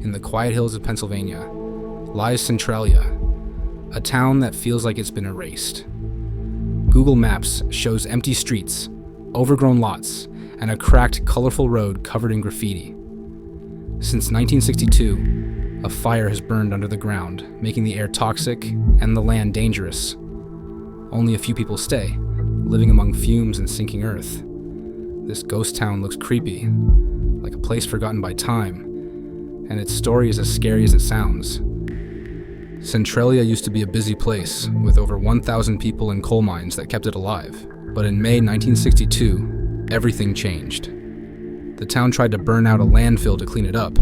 in the quiet hills of Pennsylvania, lies Centralia, a town that feels like it's been erased. Google Maps shows empty streets, overgrown lots, and a cracked, colorful road covered in graffiti. Since 1962, a fire has burned under the ground, making the air toxic and the land dangerous. Only a few people stay, living among fumes and sinking earth. This ghost town looks creepy, like a place forgotten by time, and its story is as scary as it sounds. Centralia used to be a busy place, with over 1,000 people in coal mines that kept it alive. But in May 1962, everything changed. The town tried to burn out a landfill to clean it up,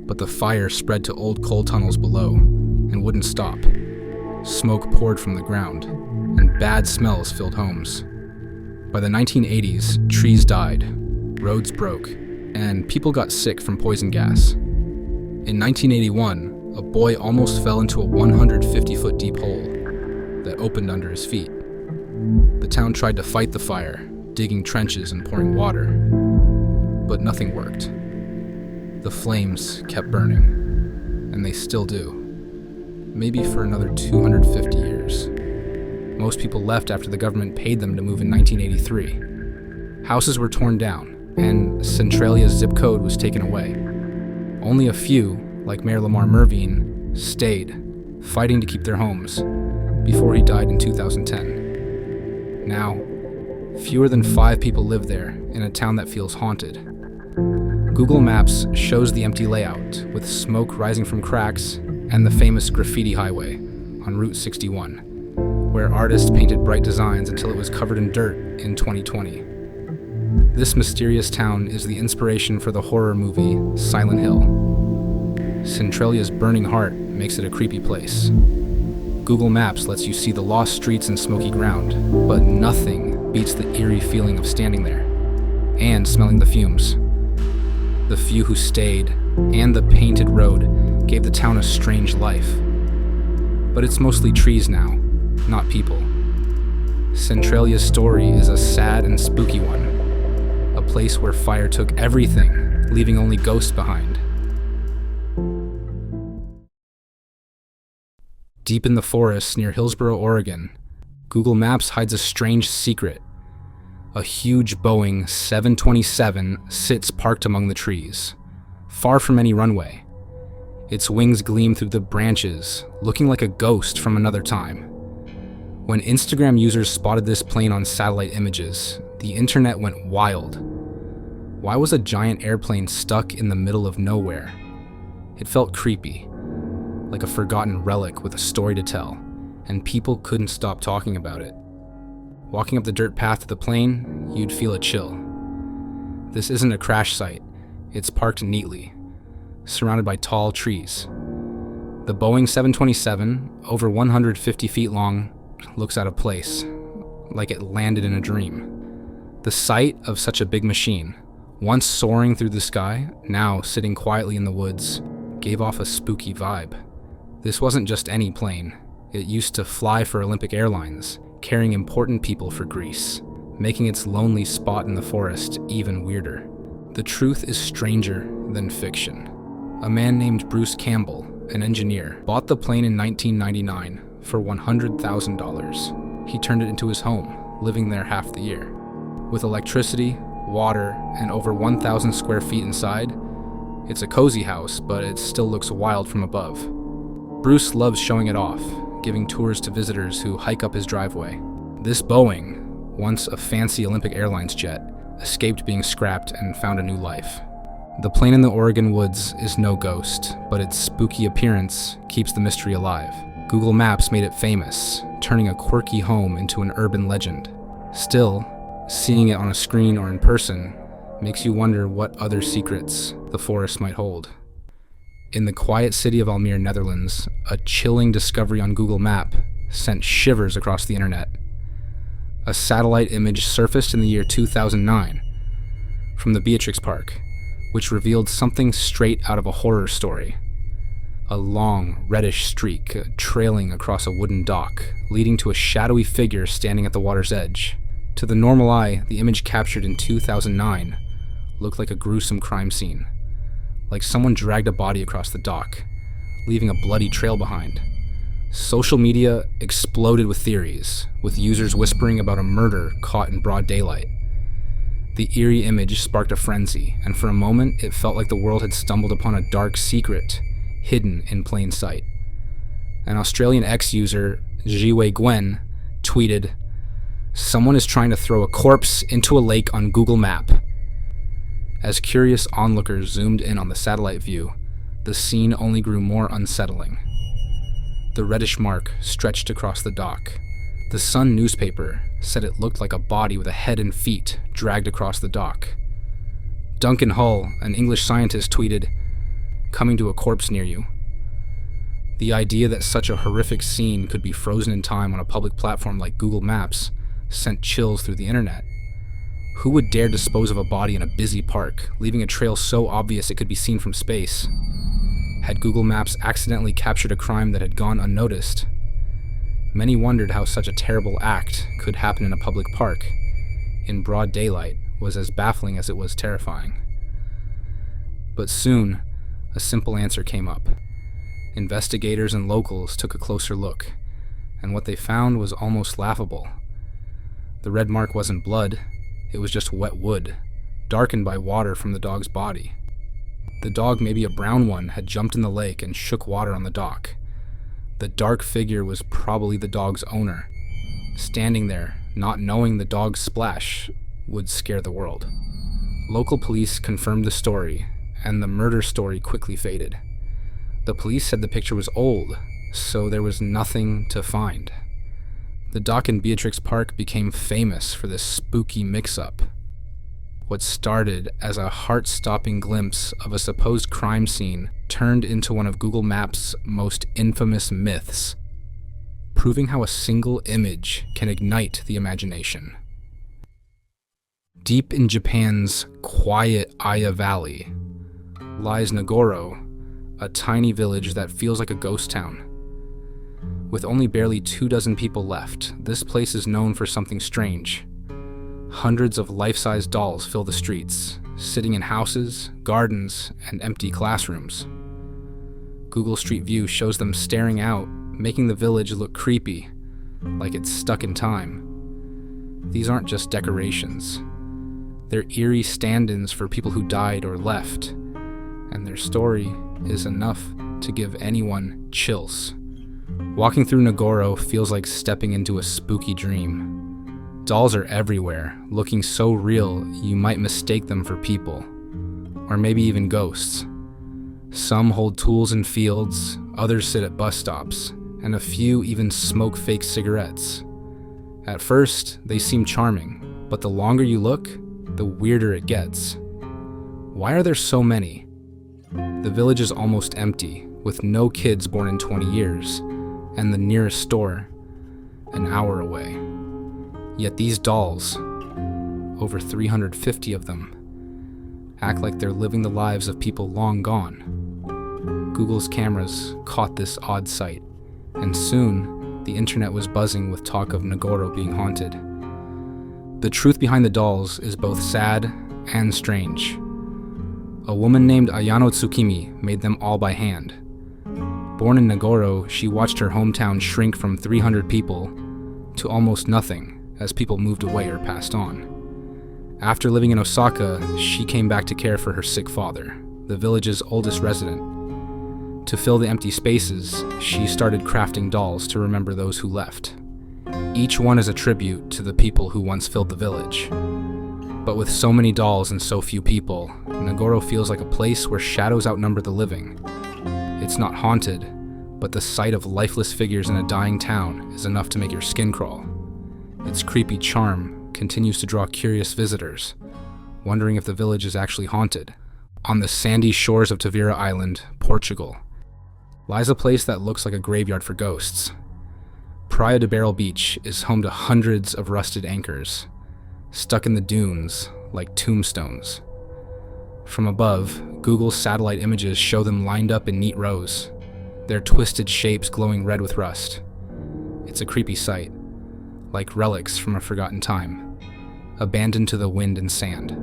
but the fire spread to old coal tunnels below and wouldn't stop. Smoke poured from the ground, and bad smells filled homes. By the 1980s, trees died, roads broke, and people got sick from poison gas. In 1981, a boy almost fell into a 150-foot deep hole that opened under his feet. The town tried to fight the fire, digging trenches and pouring water, but nothing worked. The flames kept burning, and they still do. Maybe for another 250 years. Most people left after the government paid them to move in 1983. Houses were torn down, and Centralia's zip code was taken away. Only a few, like Mayor Lamar Mervine, stayed, fighting to keep their homes, before he died in 2010. Now, fewer than 5 people live there in a town that feels haunted. Google Maps shows the empty layout, with smoke rising from cracks and the famous graffiti highway on Route 61, where artists painted bright designs until it was covered in dirt in 2020. This mysterious town is the inspiration for the horror movie Silent Hill. Centralia's burning heart makes it a creepy place. Google Maps lets you see the lost streets and smoky ground, but nothing beats the eerie feeling of standing there and smelling the fumes. The few who stayed and the painted road gave the town a strange life. But it's mostly trees now, not people. Centralia's story is a sad and spooky one, a place where fire took everything, leaving only ghosts behind. Deep in the forests near Hillsboro, Oregon, Google Maps hides a strange secret. A huge Boeing 727 sits parked among the trees, far from any runway. Its wings gleam through the branches, looking like a ghost from another time. When Instagram users spotted this plane on satellite images, the internet went wild. Why was a giant airplane stuck in the middle of nowhere? It felt creepy, like a forgotten relic with a story to tell, and people couldn't stop talking about it. Walking up the dirt path to the plane, you'd feel a chill. This isn't a crash site, it's parked neatly, surrounded by tall trees. The Boeing 727, over 150 feet long, looks out of place, like it landed in a dream. The sight of such a big machine, once soaring through the sky, now sitting quietly in the woods, gave off a spooky vibe. This wasn't just any plane. It used to fly for Olympic Airlines, carrying important people for Greece, making its lonely spot in the forest even weirder. The truth is stranger than fiction. A man named Bruce Campbell, an engineer, bought the plane in 1999 for $100,000. He turned it into his home, living there half the year. With electricity, water, and over 1,000 square feet inside, it's a cozy house, but it still looks wild from above. Bruce loves showing it off, giving tours to visitors who hike up his driveway. This Boeing, once a fancy Olympic Airlines jet, escaped being scrapped and found a new life. The plane in the Oregon woods is no ghost, but its spooky appearance keeps the mystery alive. Google Maps made it famous, turning a quirky home into an urban legend. Still, seeing it on a screen or in person makes you wonder what other secrets the forest might hold. In the quiet city of Almere, Netherlands, a chilling discovery on Google Map sent shivers across the internet. A satellite image surfaced in the year 2009 from the Beatrix Park, which revealed something straight out of a horror story. A long, reddish streak trailing across a wooden dock, leading to a shadowy figure standing at the water's edge. To the normal eye, the image captured in 2009 looked like a gruesome crime scene. like someone dragged a body across the dock, leaving a bloody trail behind. Social media exploded with theories, with users whispering about a murder caught in broad daylight. The eerie image sparked a frenzy, and for a moment it felt like the world had stumbled upon a dark secret, hidden in plain sight. An Australian ex-user, Jiwei Gwen, tweeted, "Someone is trying to throw a corpse into a lake on Google Map." As curious onlookers zoomed in on the satellite view, the scene only grew more unsettling. The reddish mark stretched across the dock. The Sun newspaper said it looked like a body with a head and feet dragged across the dock. Duncan Hull, an English scientist, tweeted, "Coming to a corpse near you." The idea that such a horrific scene could be frozen in time on a public platform like Google Maps sent chills through the internet. Who would dare dispose of a body in a busy park, leaving a trail so obvious it could be seen from space? Had Google Maps accidentally captured a crime that had gone unnoticed? Many wondered how such a terrible act could happen in a public park. In broad daylight was as baffling as it was terrifying. But soon, a simple answer came up. Investigators and locals took a closer look, and what they found was almost laughable. The red mark wasn't blood, it was just wet wood, darkened by water from the dog's body. The dog, maybe a brown one, had jumped in the lake and shook water on the dock. The dark figure was probably the dog's owner, standing there, not knowing the dog's splash would scare the world. Local police confirmed the story, and the murder story quickly faded. The police said the picture was old, so there was nothing to find. The dock in Beatrix Park became famous for this spooky mix-up. What started as a heart-stopping glimpse of a supposed crime scene turned into one of Google Maps' most infamous myths, proving how a single image can ignite the imagination. Deep in Japan's quiet Aya Valley lies Nagoro, a tiny village that feels like a ghost town. With only barely 24 people left, this place is known for something strange. Hundreds of life-size dolls fill the streets, sitting in houses, gardens, and empty classrooms. Google Street View shows them staring out, making the village look creepy, like it's stuck in time. These aren't just decorations. They're eerie stand-ins for people who died or left, and their story is enough to give anyone chills. Walking through Nagoro feels like stepping into a spooky dream. Dolls are everywhere, looking so real you might mistake them for people, or maybe even ghosts. Some hold tools in fields, others sit at bus stops, and a few even smoke fake cigarettes. At first, they seem charming, but the longer you look, the weirder it gets. Why are there so many? The village is almost empty, with no kids born in 20 years, and the nearest store an hour away. Yet these dolls, over 350 of them, act like they're living the lives of people long gone. Google's cameras caught this odd sight, and soon the internet was buzzing with talk of Nagoro being haunted. The truth behind the dolls is both sad and strange. A woman named Ayano Tsukimi made them all by hand. Born in Nagoro, she watched her hometown shrink from 300 people to almost nothing as people moved away or passed on. After living in Osaka, she came back to care for her sick father, the village's oldest resident. To fill the empty spaces, she started crafting dolls to remember those who left. Each one is a tribute to the people who once filled the village. But with so many dolls and so few people, Nagoro feels like a place where shadows outnumber the living. It's not haunted, but the sight of lifeless figures in a dying town is enough to make your skin crawl. Its creepy charm continues to draw curious visitors, wondering if the village is actually haunted. On the sandy shores of Tavira Island, Portugal, lies a place that looks like a graveyard for ghosts. Praia de Beryl Beach is home to hundreds of rusted anchors, stuck in the dunes like tombstones. From above, Google's satellite images show them lined up in neat rows, their twisted shapes glowing red with rust. It's a creepy sight, like relics from a forgotten time, abandoned to the wind and sand.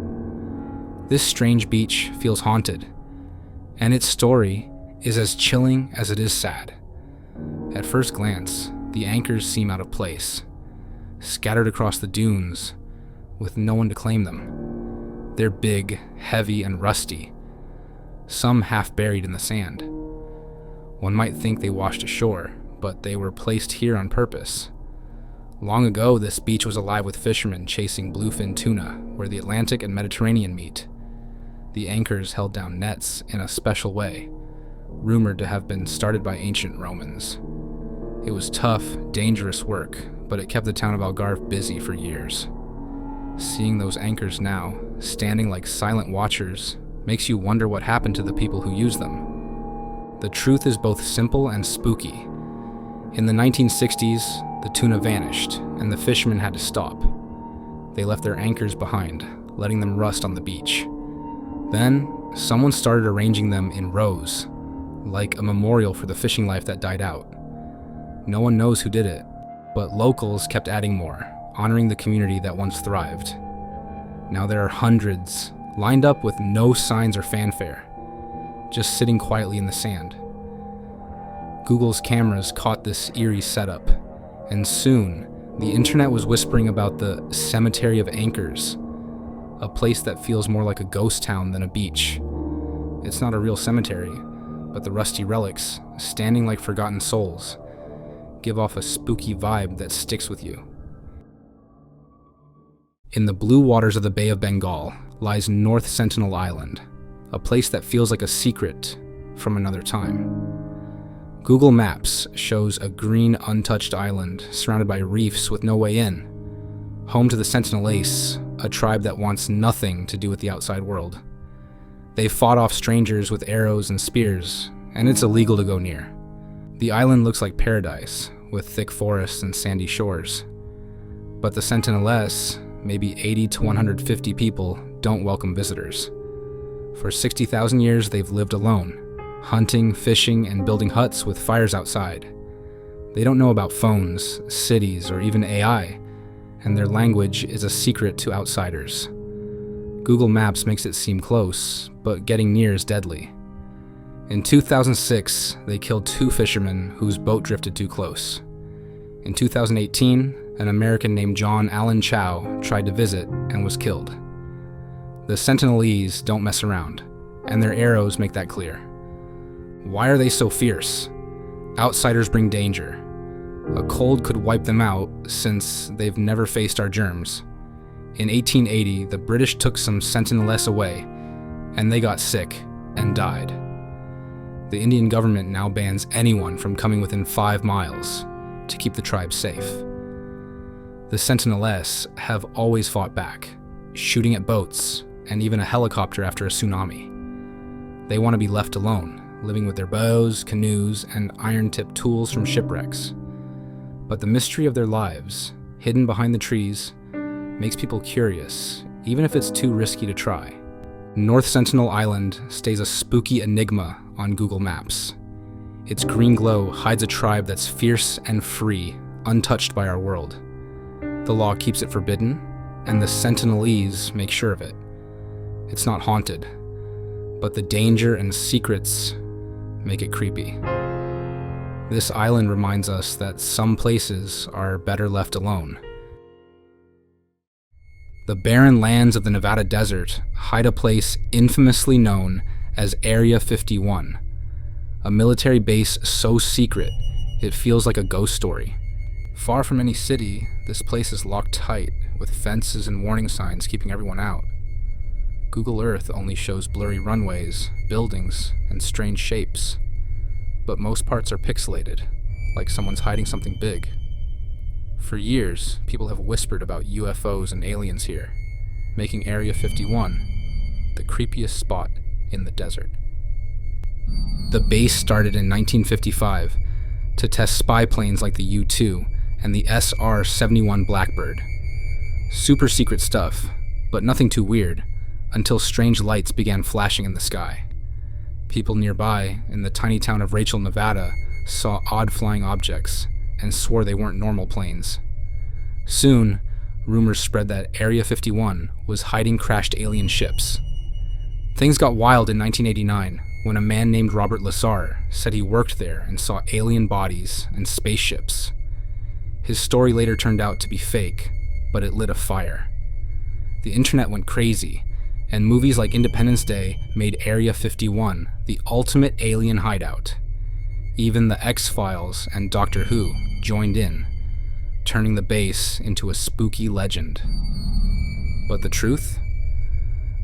This strange beach feels haunted, And its story is as chilling as it is sad. At first glance, the anchors seem out of place, scattered across the dunes with no one to claim them. They're big, heavy, and rusty, some half buried in the sand. One might think they washed ashore, but they were placed here on purpose. Long ago, this beach was alive with fishermen chasing bluefin tuna, where the Atlantic and Mediterranean meet. The anchors held down nets in a special way, rumored to have been started by ancient Romans. It was tough, dangerous work, but it kept the town of Algarve busy for years. Seeing those anchors now, standing like silent watchers, makes you wonder what happened to the people who used them. The truth is both simple and spooky. In the 1960s, the tuna vanished, and the fishermen had to stop. They left their anchors behind, letting them rust on the beach. Then, someone started arranging them in rows, like a memorial for the fishing life that died out. No one knows who did it, but locals kept adding more, honoring the community that once thrived. Now there are hundreds, lined up with no signs or fanfare, just sitting quietly in the sand. Google's cameras caught this eerie setup, and soon, the internet was whispering about the Cemetery of Anchors, a place that feels more like a ghost town than a beach. It's not a real cemetery, but the rusty relics, standing like forgotten souls, give off a spooky vibe that sticks with you. In the blue waters of the Bay of Bengal lies North Sentinel Island, a place that feels like a secret from another time. Google Maps shows a green, untouched island surrounded by reefs with no way in, home to the Sentinel Ace, a tribe that wants nothing to do with the outside world. They fought off strangers with arrows and spears, and it's illegal to go near. The island looks like paradise, with thick forests and sandy shores. But the Sentinelese, maybe 80 to 150 people, don't welcome visitors. For 60,000 years, they've lived alone, hunting, fishing, and building huts with fires outside. They don't know about phones, cities, or even AI, and their language is a secret to outsiders. Google Maps makes it seem close, but getting near is deadly. In 2006, they killed 2 fishermen whose boat drifted too close. In 2018, an American named John Allen Chow tried to visit and was killed. The Sentinelese don't mess around, and their arrows make that clear. Why are they so fierce? Outsiders bring danger. A cold could wipe them out since they've never faced our germs. In 1880, the British took some Sentinelese away, and they got sick and died. The Indian government now bans anyone from coming within 5 miles to keep the tribe safe. The Sentinelese have always fought back, shooting at boats and even a helicopter after a tsunami. They want to be left alone, living with their bows, canoes, and iron-tipped tools from shipwrecks. But the mystery of their lives, hidden behind the trees, makes people curious, even if it's too risky to try. North Sentinel Island stays a spooky enigma on Google Maps. Its green glow hides a tribe that's fierce and free, untouched by our world. The law keeps it forbidden, and the Sentinelese make sure of it. It's not haunted, but the danger and secrets make it creepy. This island reminds us that some places are better left alone. The barren lands of the Nevada desert hide a place infamously known as Area 51, a military base so secret it feels like a ghost story. Far from any city, this place is locked tight with fences and warning signs keeping everyone out. Google Earth only shows blurry runways, buildings, and strange shapes, but most parts are pixelated, like someone's hiding something big. For years, people have whispered about UFOs and aliens here, making Area 51 the creepiest spot in the desert. The base started in 1955 to test spy planes like the U-2 and the SR-71 Blackbird. Super secret stuff, but nothing too weird, until strange lights began flashing in the sky. People nearby, in the tiny town of Rachel, Nevada, saw odd flying objects and swore they weren't normal planes. Soon, rumors spread that Area 51 was hiding crashed alien ships. Things got wild in 1989 when a man named Robert Lasar said he worked there and saw alien bodies and spaceships. His story later turned out to be fake, but it lit a fire. The internet went crazy, and movies like Independence Day made Area 51 the ultimate alien hideout. Even The X-Files and Doctor Who joined in, turning the base into a spooky legend. But the truth?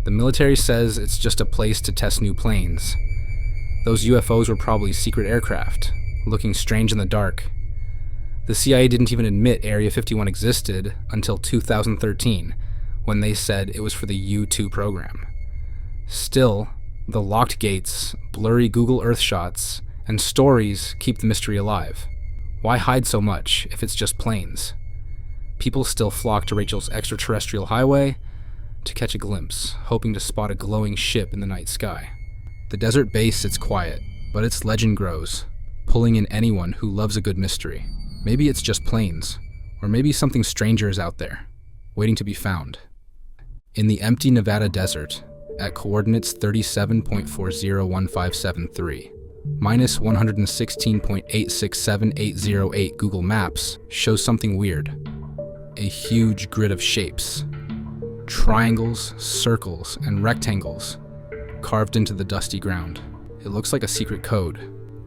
The military says it's just a place to test new planes. Those UFOs were probably secret aircraft, looking strange in the dark. The CIA didn't even admit Area 51 existed until 2013, when they said it was for the U-2 program. Still, the locked gates, blurry Google Earth shots, and stories keep the mystery alive. Why hide so much if it's just planes? People still flock to Rachel's extraterrestrial highway to catch a glimpse, hoping to spot a glowing ship in the night sky. The desert base sits quiet, but its legend grows, pulling in anyone who loves a good mystery. Maybe it's just planes, or maybe something stranger is out there, waiting to be found. In the empty Nevada desert, at coordinates 37.401573, minus 116.867808 Google Maps shows something weird. A huge grid of shapes. Triangles, circles, and rectangles carved into the dusty ground. It looks like a secret code,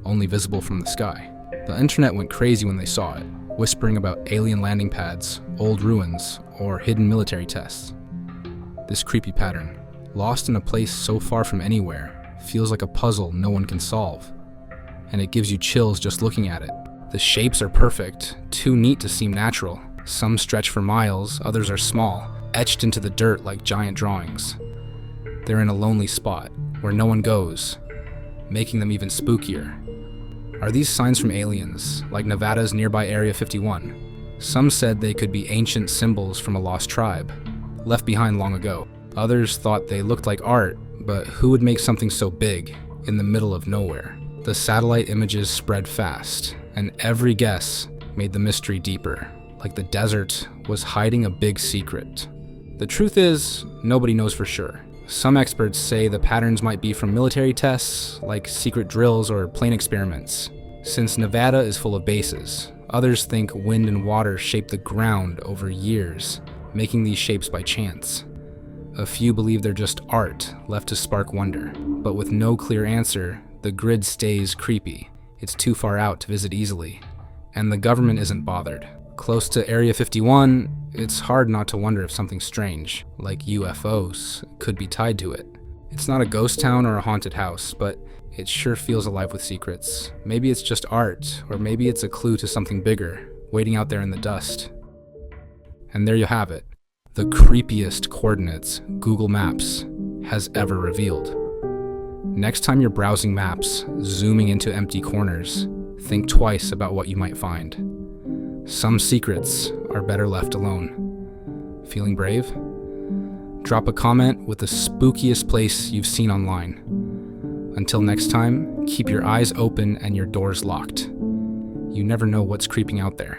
only visible from the sky. The internet went crazy when they saw it, whispering about alien landing pads, old ruins, or hidden military tests. This creepy pattern, lost in a place so far from anywhere, feels like a puzzle no one can solve. And it gives you chills just looking at it. The shapes are perfect, too neat to seem natural. Some stretch for miles, others are small, etched into the dirt like giant drawings. They're in a lonely spot, where no one goes, making them even spookier. Are these signs from aliens, like Nevada's nearby Area 51? Some said they could be ancient symbols from a lost tribe, left behind long ago. Others thought they looked like art, but who would make something so big, in the middle of nowhere? The satellite images spread fast, and every guess made the mystery deeper, like the desert was hiding a big secret. The truth is, nobody knows for sure. Some experts say the patterns might be from military tests, like secret drills or plane experiments. Since Nevada is full of bases, others think wind and water shaped the ground over years, making these shapes by chance. A few believe they're just art left to spark wonder, but with no clear answer, the grid stays creepy. It's too far out to visit easily, and the government isn't bothered. Close to Area 51, it's hard not to wonder if something strange, like UFOs, could be tied to it. It's not a ghost town or a haunted house, but it sure feels alive with secrets. Maybe it's just art, or maybe it's a clue to something bigger, waiting out there in the dust. And there you have it, the creepiest coordinates Google Maps has ever revealed. Next time you're browsing maps, zooming into empty corners, think twice about what you might find. Some secrets are better left alone. Feeling brave? Drop a comment with the spookiest place you've seen online. Until next time, keep your eyes open and your doors locked. You never know what's creeping out there.